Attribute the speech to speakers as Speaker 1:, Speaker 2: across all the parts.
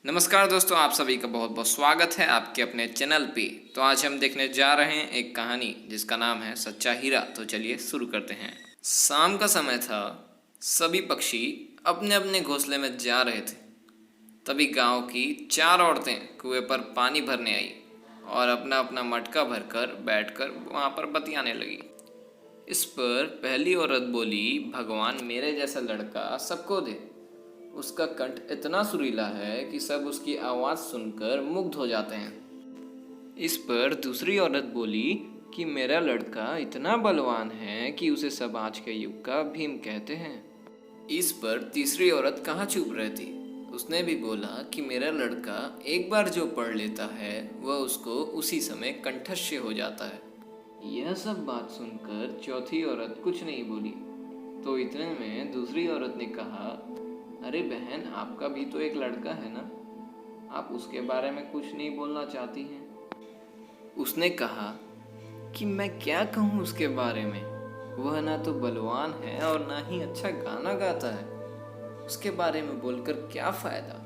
Speaker 1: नमस्कार दोस्तों, आप सभी का बहुत बहुत स्वागत है आपके अपने चैनल पे। तो आज हम देखने जा रहे हैं एक कहानी जिसका नाम है सच्चा हीरा। तो चलिए शुरू करते हैं। शाम का समय था, सभी पक्षी अपने अपने घोंसले में जा रहे थे। तभी गांव की 4 औरतें कुएं पर पानी भरने आई और अपना अपना मटका भरकर बैठकर वहां पर बतियाने लगी। इस पर पहली औरत बोली, भगवान मेरे जैसा लड़का सबको दे। उसका कंठ इतना सुरीला है कि सब उसकी आवाज़ सुनकर मुग्ध हो जाते हैं। इस पर दूसरी औरत बोली कि मेरा लड़का इतना बलवान है कि उसे सब आज के युग का भीम कहते हैं। इस पर तीसरी औरत कहाँ चुप रहती, उसने भी बोला कि मेरा लड़का एक बार जो पढ़ लेता है वह उसको उसी समय कंठस्थ हो जाता है। यह सब बात सुनकर चौथी औरत कुछ नहीं बोली। तो इतने में दूसरी औरत ने कहा, अरे बहन, आपका भी तो एक लड़का है ना, आप उसके बारे में कुछ नहीं बोलना चाहती हैं? उसने कहा कि मैं क्या कहूँ उसके बारे में, वह ना तो बलवान है और ना ही अच्छा गाना गाता है, उसके बारे में बोलकर क्या फायदा।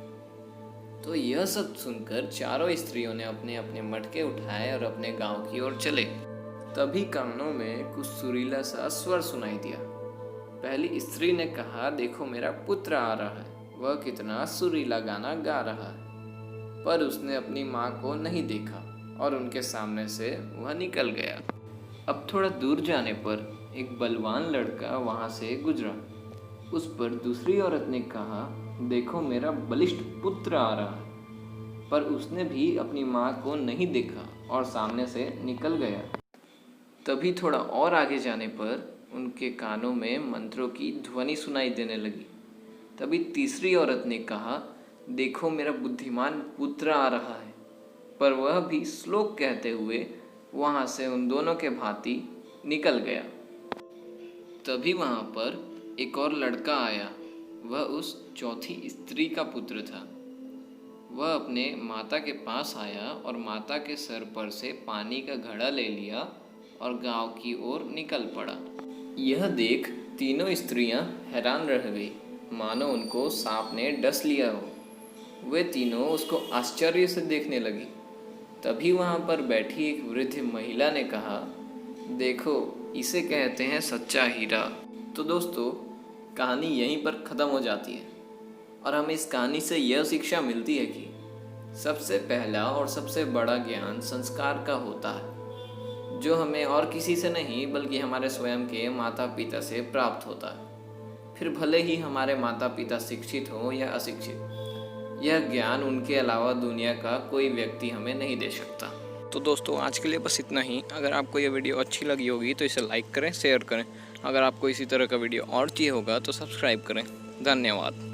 Speaker 1: तो यह सब सुनकर चारों स्त्रियों ने अपने अपने मटके उठाए और अपने गांव की ओर चले। तभी कानों में कुछ सुरीला सा स्वर सुनाई दिया। पहली स्त्री ने कहा, देखो मेरा पुत्र आ रहा है, वह कितना सुरीला गाना गा रहा है। पर उसने अपनी माँ को नहीं देखा और उनके सामने से वह निकल गया। अब थोड़ा दूर जाने पर एक बलवान लड़का वहाँ से गुजरा। उस पर दूसरी औरत ने कहा, देखो मेरा बलिष्ठ पुत्र आ रहा है। पर उसने भी अपनी माँ को नहीं देखा और सामने से निकल गया। तभी थोड़ा और आगे जाने पर उनके कानों में मंत्रों की ध्वनि सुनाई देने लगी। तभी तीसरी औरत ने कहा, देखो मेरा बुद्धिमान पुत्र आ रहा है। पर वह भी श्लोक कहते हुए वहाँ से उन दोनों के भांति निकल गया। तभी वहाँ पर एक और लड़का आया। वह उस चौथी स्त्री का पुत्र था। वह अपने माता के पास आया और माता के सर पर से पानी का घड़ा ले लिया और गांव की ओर निकल पड़ा। यह देख तीनों स्त्रियां हैरान रह गई, मानो उनको सांप ने डस लिया हो। वे तीनों उसको आश्चर्य से देखने लगी। तभी वहाँ पर बैठी एक वृद्ध महिला ने कहा, देखो इसे कहते हैं सच्चा हीरा। तो दोस्तों, कहानी यहीं पर ख़त्म हो जाती है और हमें इस कहानी से यह शिक्षा मिलती है कि सबसे पहला और सबसे बड़ा ज्ञान संस्कार का होता है, जो हमें और किसी से नहीं बल्कि हमारे स्वयं के माता पिता से प्राप्त होता है। फिर भले ही हमारे माता पिता शिक्षित हो या अशिक्षित, यह ज्ञान उनके अलावा दुनिया का कोई व्यक्ति हमें नहीं दे सकता। तो दोस्तों, आज के लिए बस इतना ही। अगर आपको यह वीडियो अच्छी लगी होगी तो इसे लाइक करें, शेयर करें। अगर आपको इसी तरह का वीडियो और चाहिए होगा तो सब्सक्राइब करें। धन्यवाद।